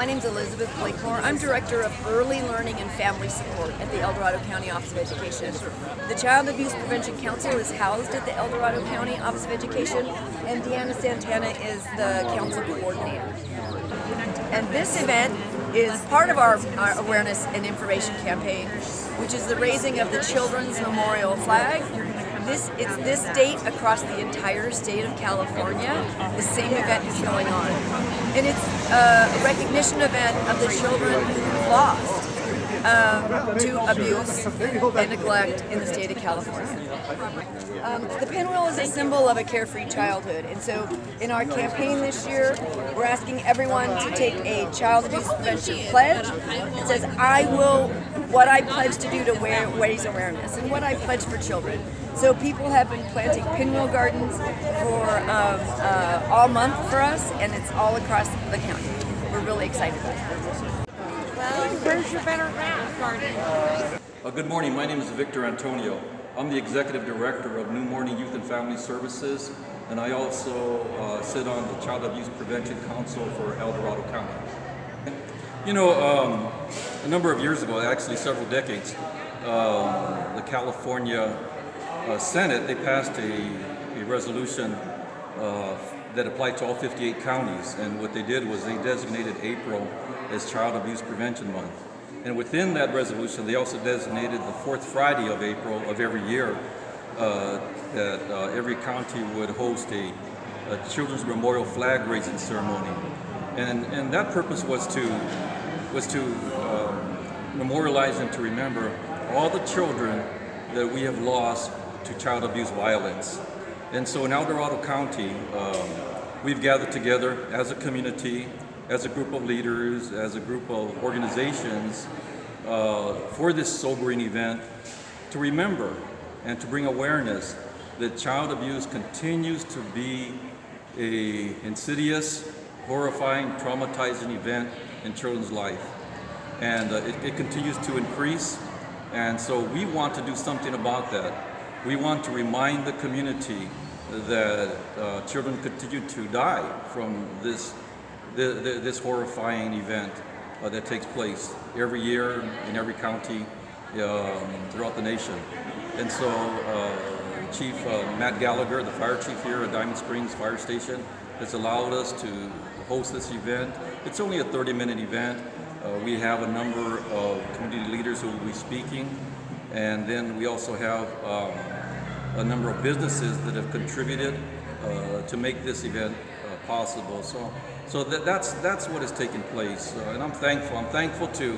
My name is Elizabeth Blakemore. I'm Director of Early Learning and Family Support at the El Dorado County Office of Education. The Child Abuse Prevention Council is housed at the El Dorado County Office of Education, and Deanna Santana is the council coordinator. And this event is part of our awareness and information campaign, which is the raising of the Children's Memorial Flag. It's this date across the entire state of California. The same event is going on. And it's a recognition event of the children who lost to abuse and neglect in the state of California. The pinwheel is a symbol of a carefree childhood, and so in our campaign this year, we're asking everyone to take a child abuse prevention pledge. It says, what I pledge to do to raise awareness, and what I pledge for children. So people have been planting pinwheel gardens for all month for us, and it's all across the county. We're really excited about it. Well, where's your better garden? Good morning, my name is Victor Antonio. I'm the Executive Director of New Morning Youth and Family Services, and I also sit on the Child Abuse Prevention Council for El Dorado County. You know, a number of years ago, actually several decades, the California Senate, they passed a resolution that applied to all 58 counties, and what they did was they designated April as Child Abuse Prevention Month. And within that resolution, they also designated the fourth Friday of April of every year that every county would host a Children's Memorial Flag raising ceremony. And that purpose was to memorialize and to remember all the children that we have lost to child abuse violence. And so in El Dorado County, we've gathered together as a community, as a group of leaders, as a group of organizations for this sobering event to remember and to bring awareness that child abuse continues to be an insidious, horrifying, traumatizing event in children's life. And it continues to increase, and so we want to do something about that. We want to remind the community that children continue to die from this horrifying event that takes place every year in every county throughout the nation. And so Chief Matt Gallagher, the fire chief here at Diamond Springs Fire Station, has allowed us to host this event. It's only a 30-minute event. We have a number of community leaders who will be speaking, and then we also have a number of businesses that have contributed to make this event possible. So that's what has taken place, and I'm thankful. I'm thankful to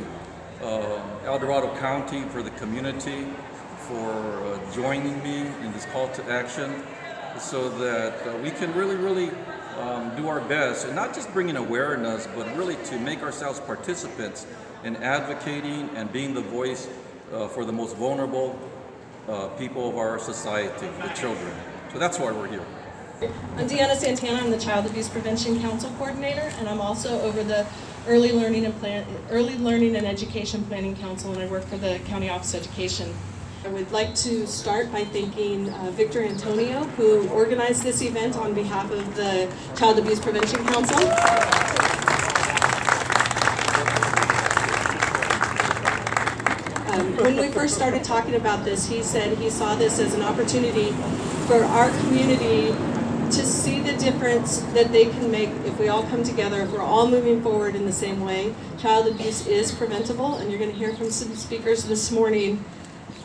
El Dorado County, for the community, for joining me in this call to action, so that we can really do our best, and not just bringing awareness, but really to make ourselves participants in advocating and being the voice for the most vulnerable people of our society, the children. So that's why we're here. I'm Deanna Santana. I'm the Child Abuse Prevention Council Coordinator, and I'm also over the Early Learning and Education Planning Council, and I work for the County Office of Education. I would like to start by thanking Victor Antonio, who organized this event on behalf of the Child Abuse Prevention Council. When we first started talking about this, he said he saw this as an opportunity for our community to see the difference that they can make if we all come together, if we're all moving forward in the same way. Child abuse is preventable, and you're going to hear from some speakers this morning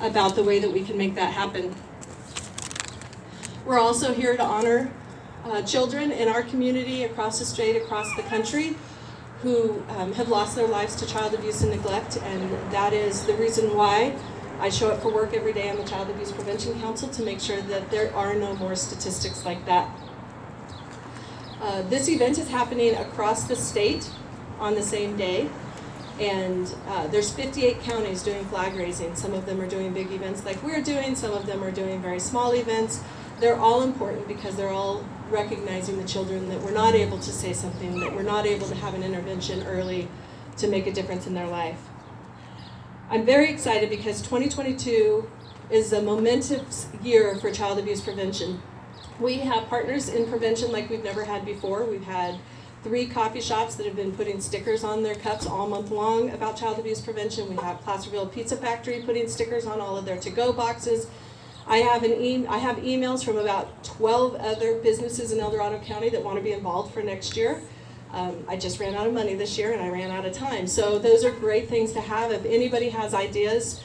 about the way that we can make that happen. We're also here to honor children in our community across the state, across the country, who have lost their lives to child abuse and neglect, and that is the reason why I show up for work every day on the Child Abuse Prevention Council, to make sure that there are no more statistics like that. This event is happening across the state on the same day, and there's 58 counties doing flag raising. Some of them are doing big events like we're doing, some of them are doing very small events. They're all important because they're all recognizing the children that we're not able to say something, that we're not able to have an intervention early to make a difference in their life. I'm very excited because 2022 is a momentous year for child abuse prevention. We have partners in prevention like we've never had before. We've had 3 coffee shops that have been putting stickers on their cups all month long about child abuse prevention. We have Placerville Pizza Factory putting stickers on all of their to-go boxes. I have emails from about 12 other businesses in El Dorado County that want to be involved for next year. I just ran out of money this year and I ran out of time. So those are great things to have. If anybody has ideas,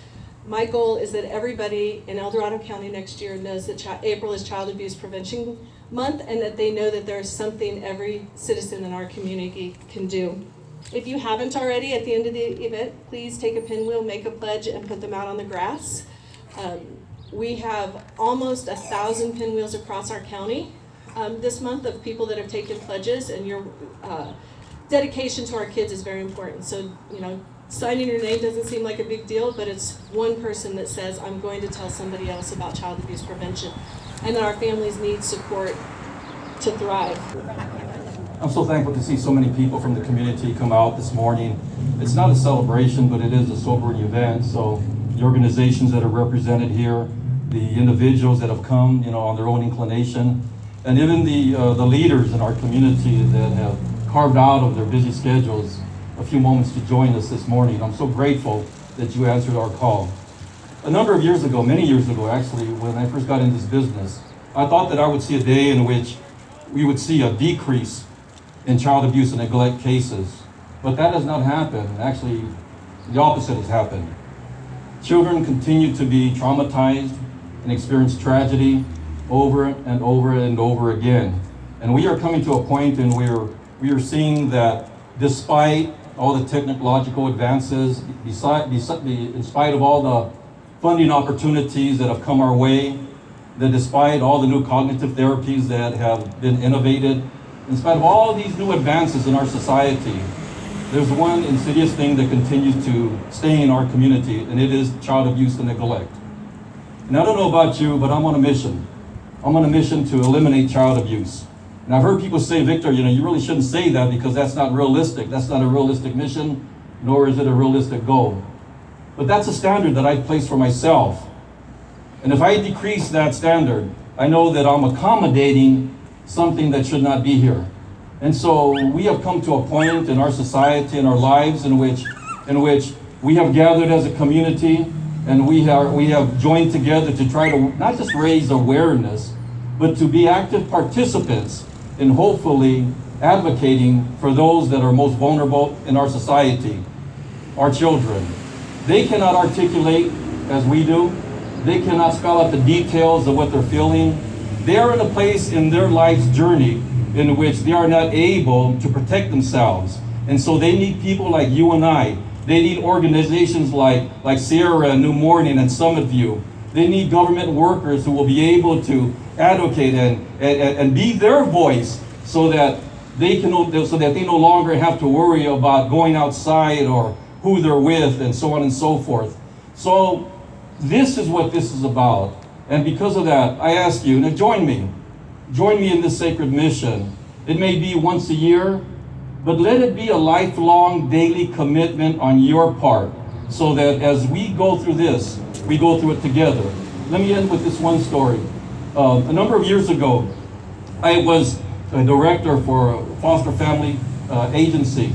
my goal is that everybody in El Dorado County next year knows that April is Child Abuse Prevention Month and that they know that there's something every citizen in our community can do. If you haven't already, at the end of the event, please take a pinwheel, make a pledge, and put them out on the grass. We have almost 1,000 pinwheels across our county this month of people that have taken pledges, and your dedication to our kids is very important. So, you know, signing your name doesn't seem like a big deal, but it's one person that says, I'm going to tell somebody else about child abuse prevention, and that our families need support to thrive. I'm so thankful to see so many people from the community come out this morning. It's not a celebration, but it is a sobering event. So the organizations that are represented here, the individuals that have come, you know, on their own inclination, and even the leaders in our community that have carved out of their busy schedules a few moments to join us this morning. I'm so grateful that you answered our call. A number of years ago, many years ago actually, when I first got into this business, I thought that I would see a day in which we would see a decrease in child abuse and neglect cases. But that has not happened. Actually, the opposite has happened. Children continue to be traumatized and experience tragedy over and over and over again. And we are coming to a point in where we are seeing that despite all the technological advances, in spite of all the funding opportunities that have come our way, that despite all the new cognitive therapies that have been innovated, in spite of all these new advances in our society, there's one insidious thing that continues to stay in our community, and it is child abuse and neglect. And I don't know about you, but I'm on a mission. I'm on a mission to eliminate child abuse. And I've heard people say, Victor, you know, you really shouldn't say that because that's not realistic. That's not a realistic mission, nor is it a realistic goal. But that's a standard that I've placed for myself. And if I decrease that standard, I know that I'm accommodating something that should not be here. And so we have come to a point in our society, in our lives, in which we have gathered as a community, and we have joined together to try to not just raise awareness, but to be active participants in hopefully advocating for those that are most vulnerable in our society, our children. They cannot articulate as we do. They cannot spell out the details of what they're feeling. They are in a place in their life's journey in which they are not able to protect themselves. And so they need people like you and I. They need organizations like Sierra and New Morning and Summit View. They need government workers who will be able to advocate and be their voice so that they no longer have to worry about going outside or who they're with and so on and so forth. So this is what this is about. And because of that, I ask you, now join me. Join me in this sacred mission. It may be once a year, but let it be a lifelong daily commitment on your part so that as we go through this, we go through it together. Let me end with this one story. A number of years ago, I was a director for a foster family agency.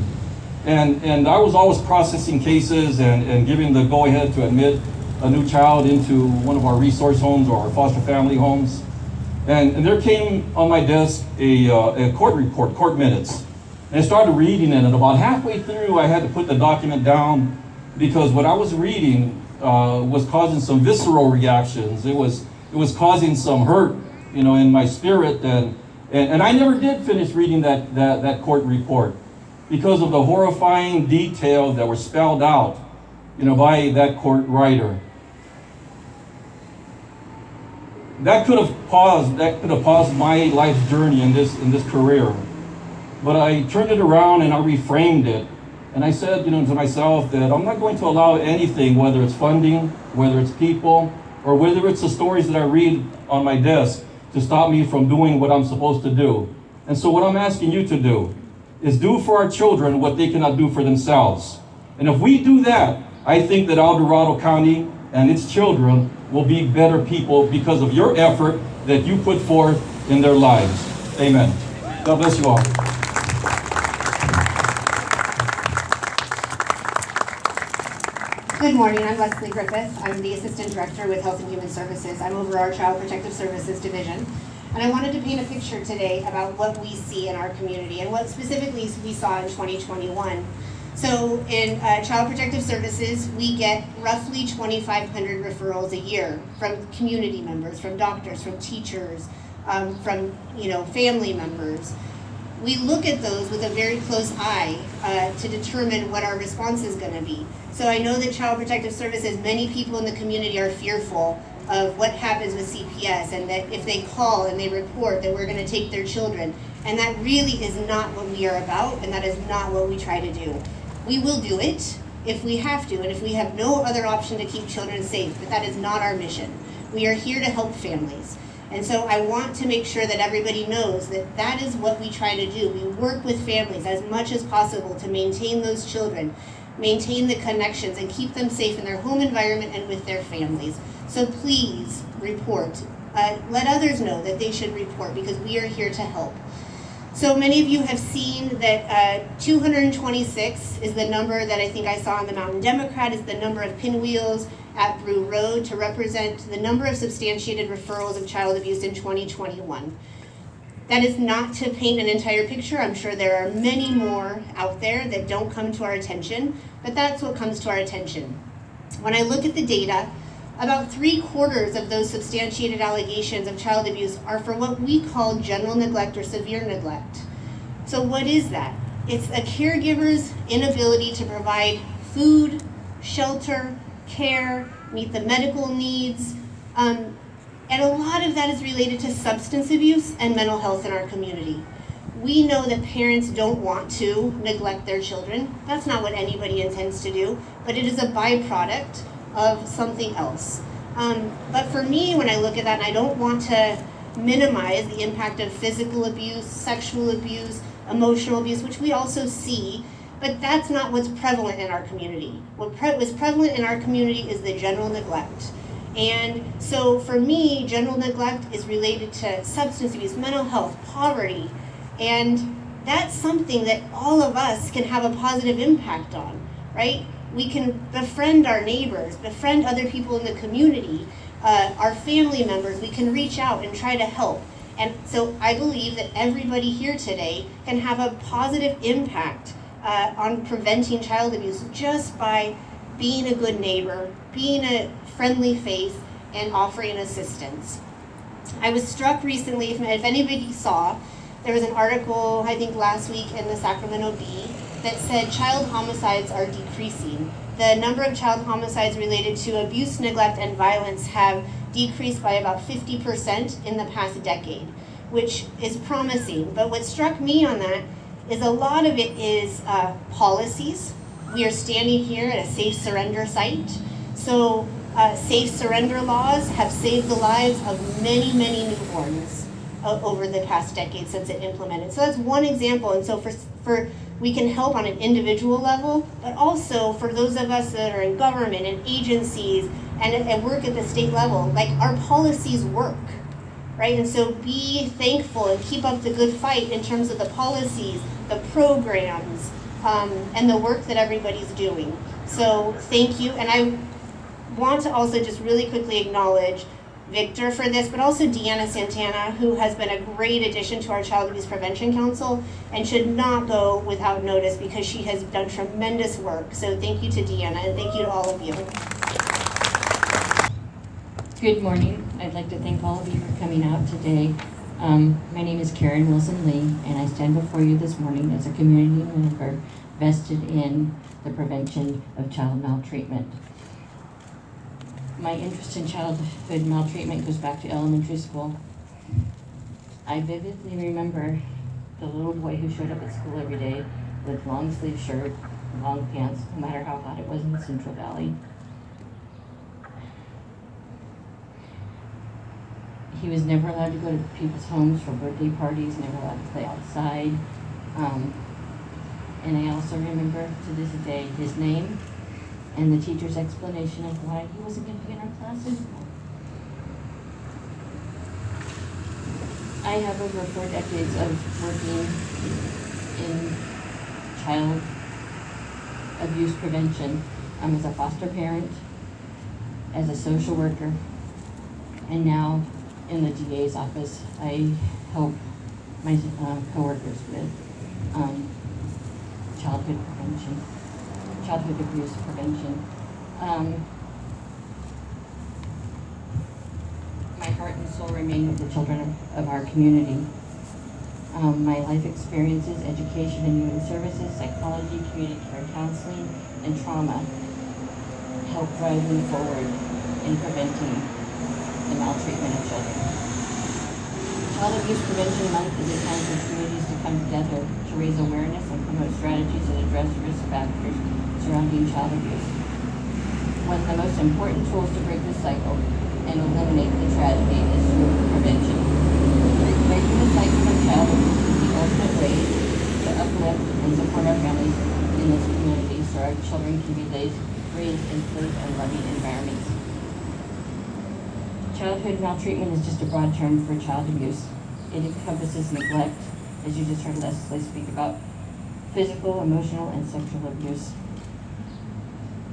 And I was always processing cases and giving the go-ahead to admit a new child into one of our resource homes or our foster family homes. And there came on my desk a court report, court minutes. And I started reading it, and about halfway through, I had to put the document down because what I was reading was causing some visceral reactions. It was causing some hurt, you know, in my spirit. And I never did finish reading that court report because of the horrifying details that were spelled out, you know, by that court writer. That could have paused my life's journey in this career. But I turned it around and I reframed it. And I said, you know, to myself that I'm not going to allow anything, whether it's funding, whether it's people, or whether it's the stories that I read on my desk, to stop me from doing what I'm supposed to do. And so what I'm asking you to do is do for our children what they cannot do for themselves. And if we do that, I think that El Dorado County and its children will be better people because of your effort that you put forth in their lives. Amen. God bless you all. Good morning, I'm Leslie Griffith. I'm the Assistant Director with Health and Human Services. I'm over our Child Protective Services Division. And I wanted to paint a picture today about what we see in our community and what specifically we saw in 2021. So in Child Protective Services, we get roughly 2,500 referrals a year from community members, from doctors, from teachers, from family members. We look at those with a very close eye to determine what our response is going to be. So I know that Child Protective Services, many people in the community are fearful of what happens with CPS, and that if they call and they report that we're going to take their children. And that really is not what we are about, and that is not what we try to do. We will do it if we have to, and if we have no other option to keep children safe, but that is not our mission. We are here to help families. And so I want to make sure that everybody knows that that is what we try to do. We work with families as much as possible to maintain those children, maintain the connections, and keep them safe in their home environment and with their families. So please report. Let others know that they should report, because we are here to help. So many of you have seen that 226 is the number that I think I saw on the Mountain Democrat, is the number of pinwheels at Brew Road to represent the number of substantiated referrals of child abuse in 2021. That is not to paint an entire picture. I'm sure there are many more out there that don't come to our attention, but that's what comes to our attention. When I look at the data, about 3/4 of those substantiated allegations of child abuse are for what we call general neglect or severe neglect. So what is that? It's a caregiver's inability to provide food, shelter, care, meet the medical needs, and a lot of that is related to substance abuse and mental health in our community. We know that parents don't want to neglect their children. That's not what anybody intends to do, but it is a byproduct of something else. But for me, when I look at that, and I don't want to minimize the impact of physical abuse, sexual abuse, emotional abuse, which we also see, but that's not what's prevalent in our community. What was prevalent in our community is the general neglect. And so for me, general neglect is related to substance abuse, mental health, poverty, and that's something that all of us can have a positive impact on, right? We can befriend our neighbors, befriend other people in the community, our family members. We can reach out and try to help. And so I believe that everybody here today can have a positive impact on preventing child abuse just by being a good neighbor, being a friendly face, and offering assistance. I was struck recently, if anybody saw, there was an article, I think last week in the Sacramento Bee, that said child homicides are decreasing. The number of child homicides related to abuse, neglect, and violence have decreased by about 50% in the past decade, which is promising. But what struck me on that is a lot of it is policies. We are standing here at a safe surrender site. So safe surrender laws have saved the lives of many, many newborns over the past decade since it implemented. So that's one example. And so for we can help on an individual level, but also for those of us that are in government and agencies and work at the state level, like our policies work, right? And so be thankful and keep up the good fight in terms of the policies, the programs, and the work that everybody's doing. So thank you. And I want to also just really quickly acknowledge Victor for this, but also Deanna Santana, who has been a great addition to our Child Abuse Prevention Council and should not go without notice because she has done tremendous work. So thank you to Deanna, and thank you to all of you. Good morning. I'd like to thank all of you for coming out today. My name is Karen Wilson Lee, and I stand before you this morning as a community member vested in the prevention of child maltreatment. My interest in childhood maltreatment goes back to elementary school. I vividly remember the little boy who showed up at school every day with long sleeve shirt, long pants, no matter how hot it was in the Central Valley. He was never allowed to go to people's homes for birthday parties, never allowed to play outside. And I also remember to this day his name and the teacher's explanation of why he wasn't going to be in our class anymore. I have over 4 decades of working in child abuse prevention. as a foster parent, as a social worker, and now in the DA's office, I help my coworkers with childhood abuse prevention. My heart and soul remain with the children of our community. My life experiences, education and human services, psychology, community care counseling, and trauma help drive me forward in preventing the maltreatment of children. Child Abuse Prevention Month is a time for communities to come together to raise awareness and promote strategies that address risk factors surrounding child abuse. One of the most important tools to break the cycle and eliminate the tragedy is through prevention. Breaking the cycle of child abuse is the ultimate way to uplift and support our families in this community so our children can be raised in safe and loving environments. Childhood maltreatment is just a broad term for child abuse. It encompasses neglect, as you just heard Leslie speak about, physical, emotional, and sexual abuse.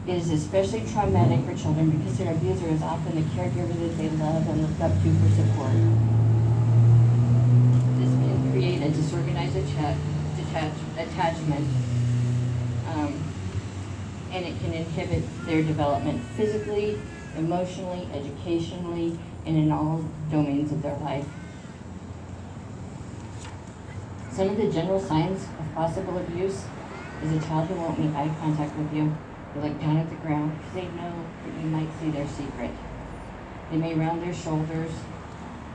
It is especially traumatic for children because their abuser is often the caregiver that they love and look up to for support. This can create a disorganized attachment, and it can inhibit their development physically, emotionally, educationally, and in all domains of their life. Some of the general signs of possible abuse is a child who won't make eye contact with you. They look down at the ground because they know that you might see their secret. They may round their shoulders.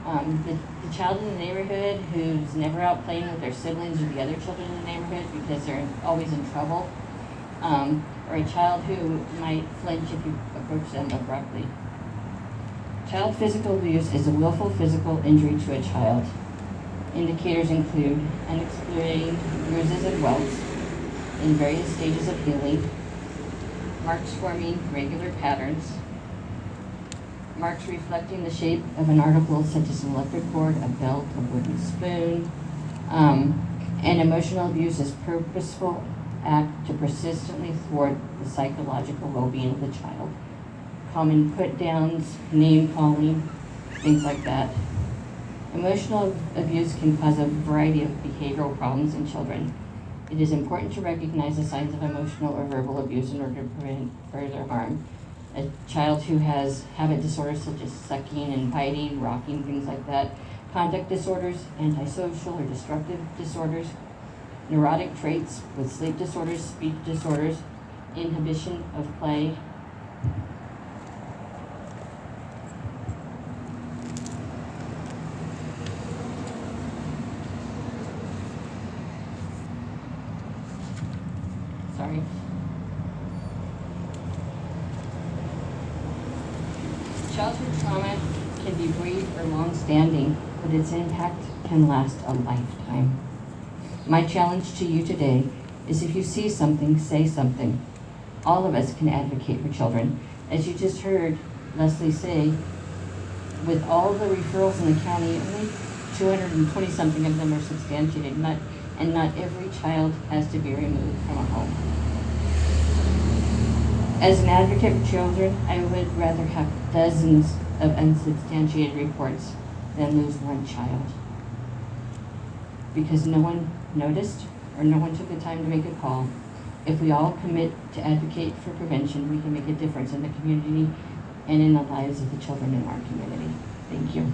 The child in the neighborhood who's never out playing with their siblings or the other children in the neighborhood because they're always in trouble. Or a child who might flinch if you approach them abruptly. Child physical abuse is a willful physical injury to a child. Indicators include unexplained bruises and welts in various stages of healing, marks forming regular patterns, marks reflecting the shape of an article such as an electric cord, a belt, a wooden spoon, and emotional abuse is purposeful act to persistently thwart the psychological well-being of the child. Common put-downs, name-calling, things like that. Emotional abuse can cause a variety of behavioral problems in children. It is important to recognize the signs of emotional or verbal abuse in order to prevent further harm. A child who has habit disorders such as sucking and biting, rocking, things like that, conduct disorders, antisocial or destructive disorders, neurotic traits with sleep disorders, speech disorders, inhibition of play. Sorry. Childhood trauma can be brief or long-standing, but its impact can last a lifetime. My challenge to you today is if you see something, say something. All of us can advocate for children. As you just heard Leslie say, with all the referrals in the county, only 220-something of them are substantiated, and not every child has to be removed from a home. As an advocate for children, I would rather have dozens of unsubstantiated reports than lose one child. Because no one noticed or no one took the time to make a call. If we all commit to advocate for prevention, we can make a difference in the community and in the lives of the children in our community. Thank you.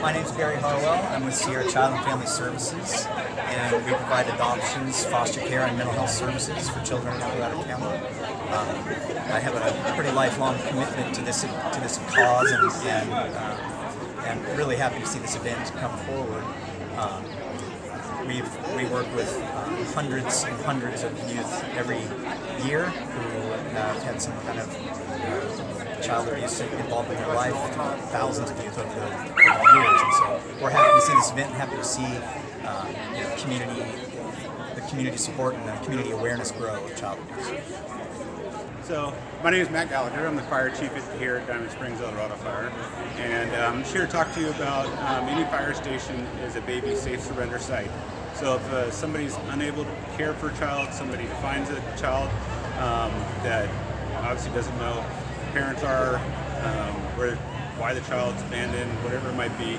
My name is Barry Harwell. I'm with Sierra Child and Family Services, and we provide adoptions, foster care, and mental health services for children in El Dorado County. I have a pretty lifelong commitment to this cause, and really happy to see this event come forward. We work with hundreds and hundreds of youth every year who have had some kind of child abuse involved in their life, thousands of youth over the years. And so we're happy to see this event and happy to see the community support and the community awareness grow of child abuse. So, my name is Matt Gallagher. I'm the fire chief here at Diamond Springs El Dorado Fire, and I'm just here to talk to you about any fire station is a baby safe surrender site. So if somebody's unable to care for a child, somebody finds a child that obviously doesn't know who parents are, why the child's abandoned, whatever it might be,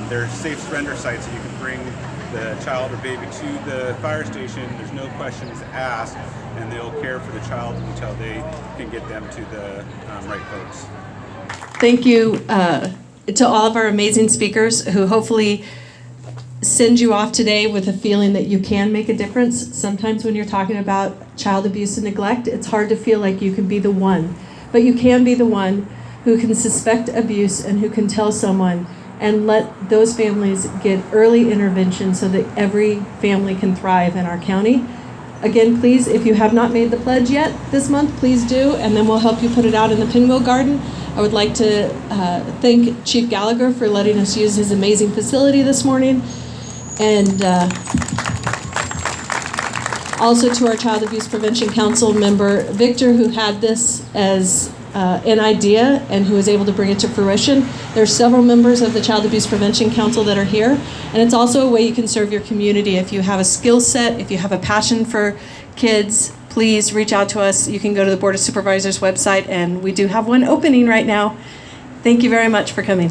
there's safe surrender sites that you can bring the child or baby to the fire station. There's no questions asked, and they'll care for the child until they can get them to the right folks. Thank you to all of our amazing speakers who hopefully send you off today with a feeling that you can make a difference. Sometimes when you're talking about child abuse and neglect, it's hard to feel like you can be the one, but you can be the one who can suspect abuse and who can tell someone and let those families get early intervention so that every family can thrive in our county. Again, please, if you have not made the pledge yet this month, please do, and then we'll help you put it out in the Pinwheel Garden. I would like to thank Chief Gallagher for letting us use his amazing facility this morning. And also to our Child Abuse Prevention Council member, Victor, who had this as an idea and who was able to bring it to fruition. There are several members of the Child Abuse Prevention Council that are here, and it's also a way you can serve your community. If you have a skill set, if you have a passion for kids, please reach out to us. You can go to the Board of Supervisors website, and we do have one opening right now. Thank you very much for coming.